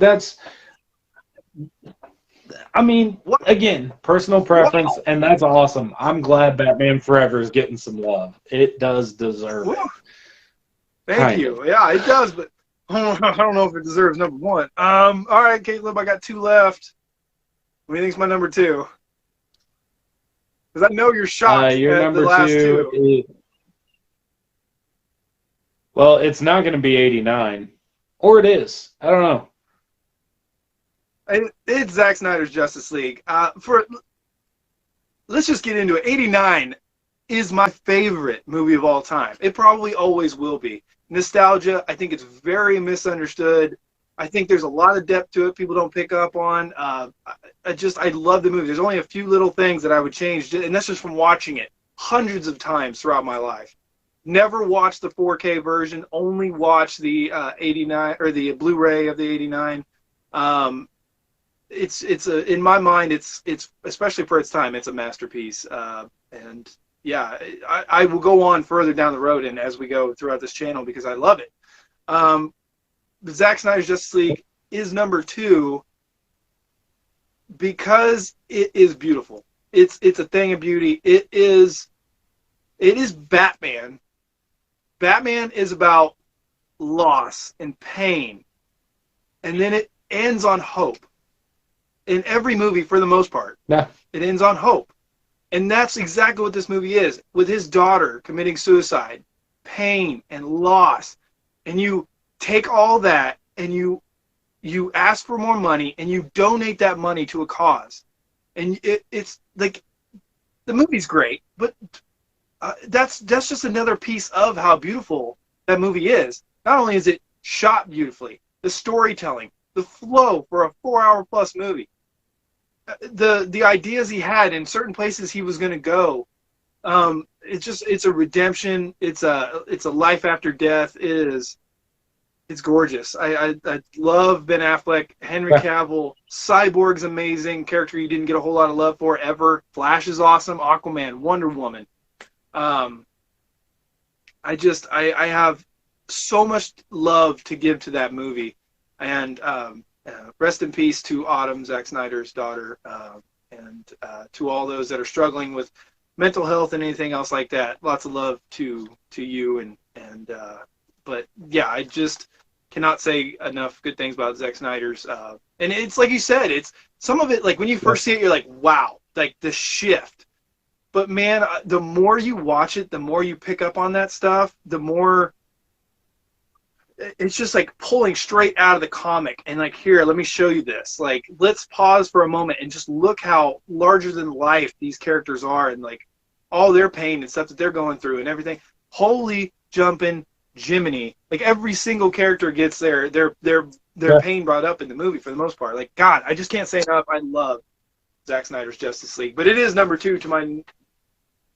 I mean, again, personal preference, and that's awesome. I'm glad Batman Forever is getting some love. It does deserve it. Thank you. Yeah, it does, but I don't know if it deserves number 1. All right, Caleb, I got 2 left. What do you think's my number 2? Because I know you're shocked your at number the last 2 2. Well, it's not going to be 89. Or it is. I don't know. It's Zack Snyder's Justice League. Let's just get into it. 89 is my favorite movie of all time. It probably always will be. Nostalgia, I think it's very misunderstood. I think there's a lot of depth to it people don't pick up on. I love the movie. There's only a few little things that I would change, and that's just from watching it hundreds of times throughout my life. Never watch the 4K version. Only watch the 89 or the Blu-ray of the 89. It's in my mind, it's especially for its time, it's a masterpiece. And yeah, I will go on further down the road and as we go throughout this channel because I love it. The Zack Snyder's Justice League is number 2 because it is beautiful. It's a thing of beauty. It is Batman. Batman is about loss and pain, and then it ends on hope. In every movie, for the most part, Yeah. it ends on hope. And that's exactly what this movie is. With his daughter committing suicide, pain and loss, and you take all that and you ask for more money and you donate that money to a cause. And it's like, the movie's great, but that's just another piece of how beautiful that movie is. Not only is it shot beautifully, the storytelling, the flow for a 4-hour plus movie, the ideas he had in certain places he was going to go. It's a redemption. It's a life after death. It's gorgeous. I love Ben Affleck, Henry Cavill, Cyborg's amazing character you didn't get a whole lot of love for ever. Flash is awesome. Aquaman, Wonder Woman. I have so much love to give to that movie, and rest in peace to Autumn, Zack Snyder's daughter, and to all those that are struggling with mental health and anything else like that. Lots of love to you, and but yeah, I just cannot say enough good things about Zack Snyder's. And it's like you said, it's some of it, like when you first see it, you're like, wow, like the shift. But man, the more you watch it, the more you pick up on that stuff, the more it's just like pulling straight out of the comic and like, here, let me show you this. Like, let's pause for a moment and just look how larger than life these characters are and like all their pain and stuff that they're going through and everything. Holy jumping Jiminy. Like every single character gets their pain brought up in the movie for the most part. Like, God, I just can't say enough. I love Zack Snyder's Justice League, but it is number 2 to my.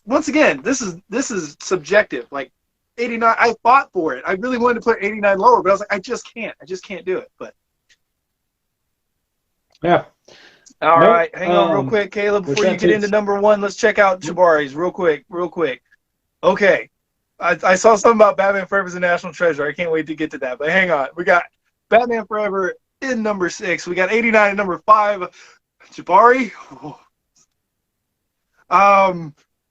Once again, this is subjective. Like 89, I fought for it. I really wanted to put 89 lower, but I was like, I just can't do it. But yeah. All right, hang on real quick, Caleb. Before you get into number 1, let's check out Jabari's real quick. Okay, I saw something about Batman Forever's a national treasure. I can't wait to get to that. But hang on, we got Batman Forever in number 6. We got 89 at number 5. Jabari.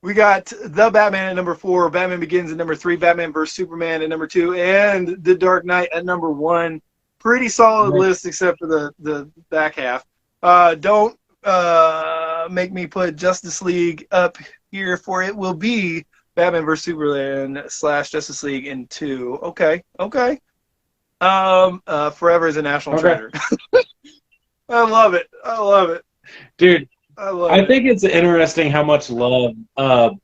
We got The Batman at number 4, Batman Begins at number 3, Batman vs. Superman at number 2, and The Dark Knight at number 1. Pretty solid list except for the back half. Don't make me put Justice League up here, for it will be Batman vs. Superman / Justice League in 2. Okay. Forever is a national treasure. I love it. Dude, I think it's interesting how much love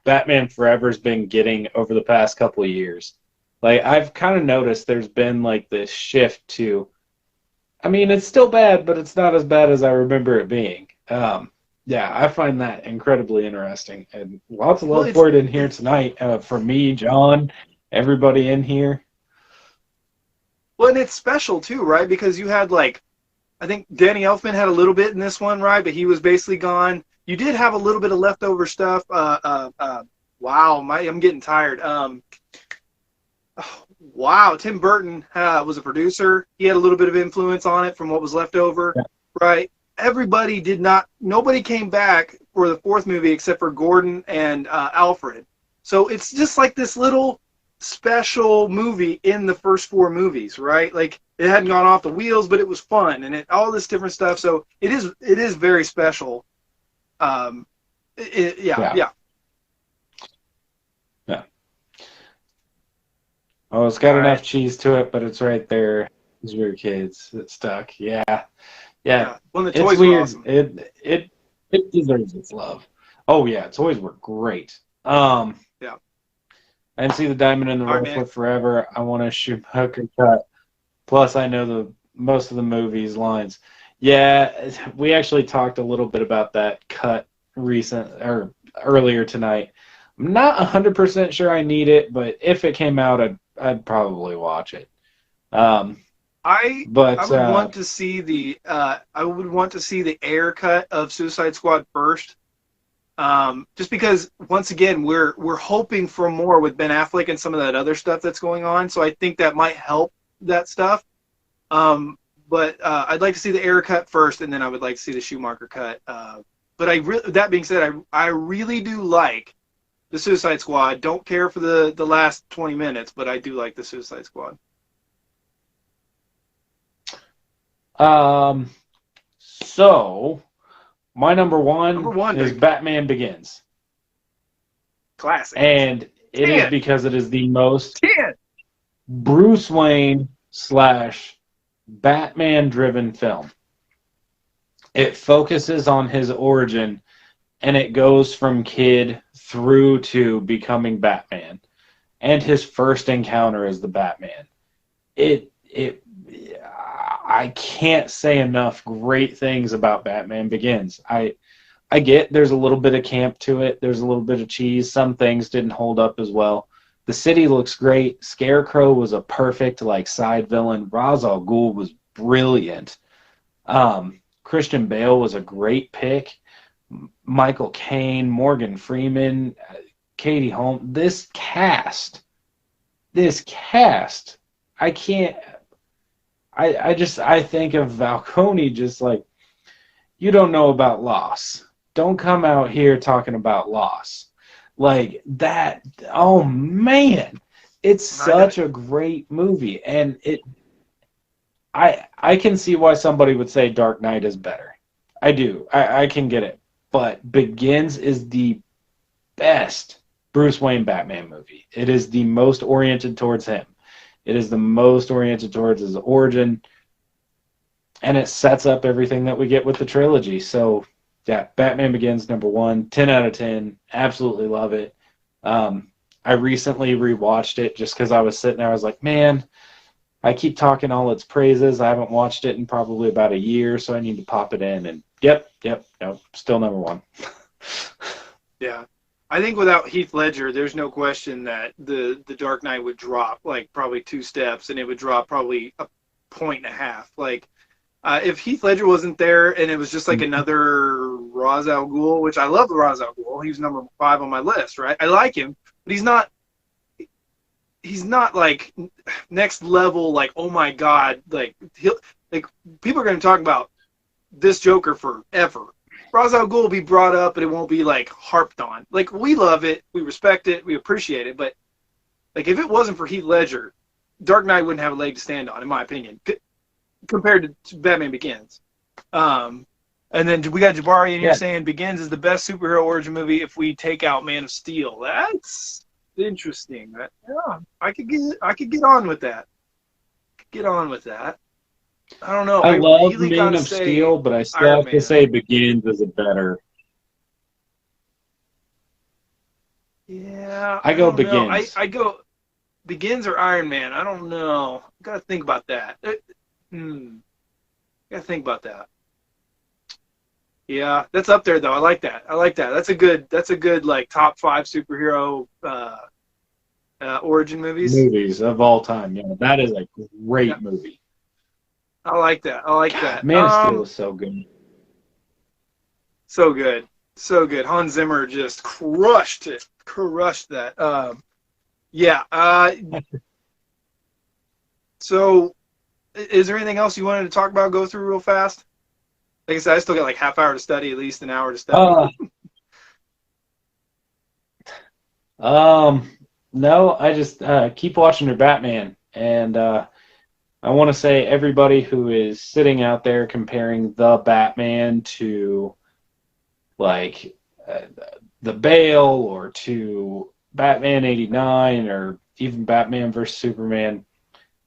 Batman Forever's been getting over the past couple of years. Like, I've kind of noticed there's been like this shift to, I mean, it's still bad, but it's not as bad as I remember it being. Yeah, I find that incredibly interesting, and lots of love for it in here tonight from me, John, everybody in here. Well, and it's special too, right? Because you had like, I think Danny Elfman had a little bit in this one, right? But he was basically gone. You did have a little bit of leftover stuff. Wow, I'm getting tired. Wow, Tim Burton was a producer. He had a little bit of influence on it from what was left over, right? Nobody came back for the 4th movie except for Gordon and Alfred. So it's just like this little special movie in the first 4 movies, right? Like, it hadn't gone off the wheels, but it was fun and all this different stuff. So it is very special. Yeah. Oh, it's got enough cheese to it, but it's right there. It's weird, kids. It's stuck. Yeah. Well, the It's toys weird. were awesome. It deserves its love. Oh yeah, toys were great. Yeah. I didn't see the diamond in the rough with Forever. I want a Schumacher cut. Plus, I know most of the movie's lines. Yeah, we actually talked a little bit about that cut earlier tonight. I'm not 100% sure I need it, but if it came out, I'd probably watch it. Um, I I but would want to see the air cut of Suicide Squad first. Just because once again we're hoping for more with Ben Affleck and some of that other stuff that's going on, so I think that might help that stuff. But I'd like to see the air cut first, and then I would like to see the Schumacher cut. But that being said, I really do like the Suicide Squad. Don't care for the last 20 minutes, but I do like the Suicide Squad. um, so my number Number one one, is baby, Batman Begins, classic. and it is 10, because it is the most 10. Bruce Wayne slash Batman driven film. It focuses on his origin, and it goes from kid through to becoming Batman and his first encounter as the Batman. It I can't say enough great things about Batman Begins. I get there's a little bit of camp to it. There's a little bit of cheese. Some things didn't hold up as well. The city looks great. Scarecrow was a perfect like side villain. Ra's al Ghul was brilliant. Christian Bale was a great pick. Michael Caine, Morgan Freeman, Katie Holmes. This cast. I can't. I think of Falcone just like, you don't know about Lost. Don't come out here talking about Lost. Like that. Oh man, it's such a great movie, and I can see why somebody would say Dark Knight is better. I do. I can get it. But Begins is the best Bruce Wayne Batman movie. It is the most oriented towards him. It is the most oriented towards his origin. And it sets up everything that we get with the trilogy. So, yeah, Batman Begins, number one, 10 out of 10. Absolutely love it. I recently rewatched it just because I was sitting there. I was like, man, I keep talking all its praises. I haven't watched it in probably about a year, so I need to pop it in. And nope, still number one. Yeah. I think without Heath Ledger, there's no question that the Dark Knight would drop like probably 2 steps, and it would drop probably a point and a half. Like if Heath Ledger wasn't there, and it was just like another Ra's al Ghul, which I love Ra's al Ghul. He's number 5 on my list, right? I like him, but he's not like next level. Like, oh my god, like people are going to talk about this Joker forever. Ra's al Ghul will be brought up, but it won't be like harped on. Like, we love it, we respect it, we appreciate it, but like if it wasn't for Heath Ledger, Dark Knight wouldn't have a leg to stand on, in my opinion, compared to Batman Begins. And then we got Jabari in here saying Begins is the best superhero origin movie if we take out Man of Steel. That's interesting. Yeah, I could get on with that. I don't know. I love really Man gotta of say Steel, but I still Iron have to Man. say Begins is a better. Yeah, I go don't know. Begins. I go Begins or Iron Man. I don't know. Gotta think about that. Gotta think about that. Yeah, that's up there though. I like that. That's a good like top 5 superhero origin movies. Movies of all time. Yeah, that is a great movie. I like that. God, Man of Steel is so good. So good. So good. Hans Zimmer just crushed it. Crushed that. Yeah. So, is there anything else you wanted to talk about, go through real fast? Like I said, I still got like half hour to study, at least an hour to study. No, I just keep watching your Batman. And I want to say everybody who is sitting out there comparing the Batman to like the Bale or to Batman 89 or even Batman versus Superman,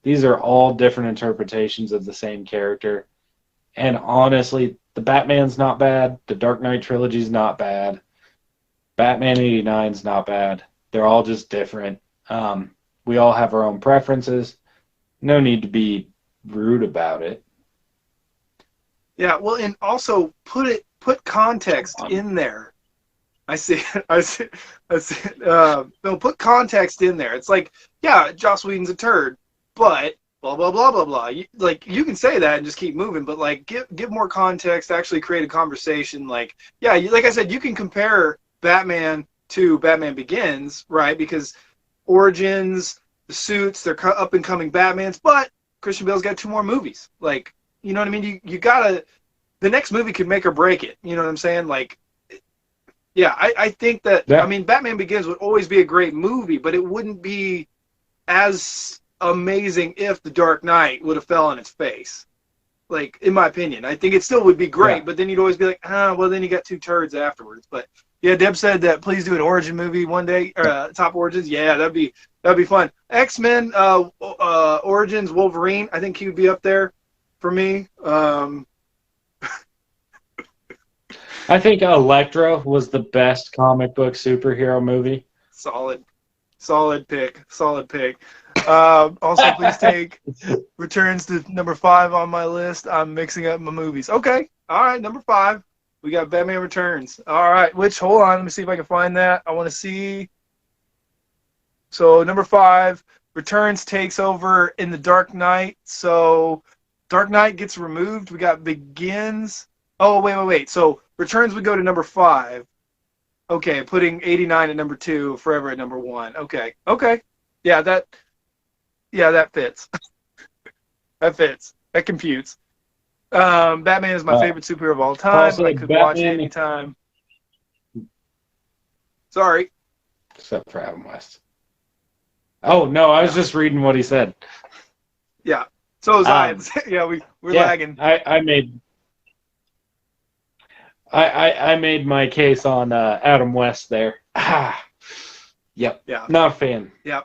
these are all different interpretations of the same character. And honestly, the Batman's not bad. The Dark Knight trilogy's not bad. Batman 89's not bad. They're all just different. We all have our own preferences. No need to be rude about it. Yeah, well, and also put context in there. I see. I see. I see. They'll put context in there. It's like, yeah, Joss Whedon's a turd, but blah blah blah blah blah. You can say that and just keep moving, but like give more context. Actually, create a conversation. Like, yeah, like I said, you can compare Batman to Batman Begins, right? Because Origins, the suits, they're up and coming Batmans, but Christian Bale's got 2 more movies. Like, you know what I mean? You gotta. The next movie could make or break it. You know what I'm saying? Like. Yeah, I think that, Yeah. I mean, Batman Begins would always be a great movie, but it wouldn't be as amazing if The Dark Knight would have fell on its face. Like, in my opinion. I think it still would be great, Yeah. but then you'd always be like, well, then you got 2 turds afterwards. But, yeah, Deb said that please do an origin movie one day, or Top Origins. Yeah, that'd be fun. X-Men, Origins, Wolverine, I think he would be up there for me. I think Elektra was the best comic book superhero movie. Solid pick. Also, please take Returns to number 5 on my list. I'm mixing up my movies. Okay. All right. Number 5. We got Batman Returns. All right. Hold on. Let me see if I can find that. I want to see. So, number 5, Returns takes over in The Dark Knight. So, Dark Knight gets removed. We got Begins. Oh, wait. So, Returns would go to number 5. Okay, putting 89 at number 2, Forever at number 1. Okay. Yeah, that fits. That fits. That computes. Batman is my favorite superhero of all time. Also, I could watch it Batman- anytime. Sorry. Except for Adam West. Oh, no, I was just reading what he said. Yeah. So is I. Yeah, we're lagging. I made my case on Adam West there. Yep. Yeah. Not a fan. Yeah.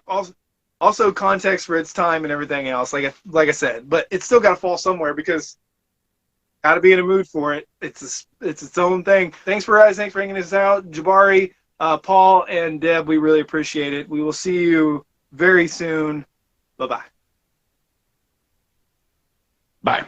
Also context for its time and everything else, like I said, but it's still got to fall somewhere because got to be in a mood for it. It's its own thing. Thanks for bringing this out, Jabari, Paul, and Deb. We really appreciate it. We will see you very soon. Bye-bye. Bye.